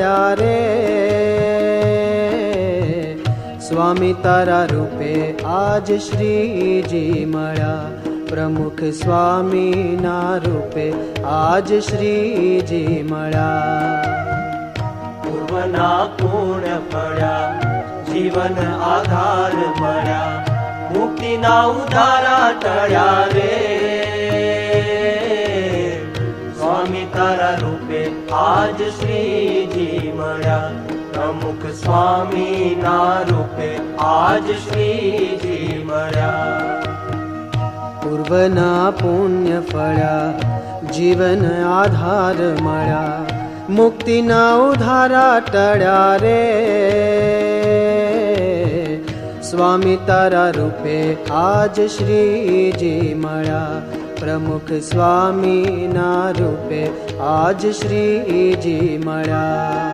ટળ્યા રે. સ્વામી તારા રૂપે આજ શ્રીજી મળ્યા. પ્રમુખ સ્વામીના રૂપે આજ શ્રીજી મળ્યા. પૂર્વના પુણ્ય ફળ્યા, જીવન આધાર મળ્યા, મુક્તિના ઉધારા ટળ્યા રે. સ્વામી તારા રૂપે આજ શ્રીજી મળ્યા. પ્રમુખ સ્વામીના રૂપે આજ શ્રીજી મળ્યા. પૂર્વના પુણ્ય ફળ્યા, જીવન આધાર મળ્યા, મુક્તિના ઉધારા ટળ્યા રે. સ્વામી તારા રૂપે આજ શ્રીજી મળ્યા. પ્રમુખ સ્વામીના રૂપે આજ શ્રીજી મળ્યા.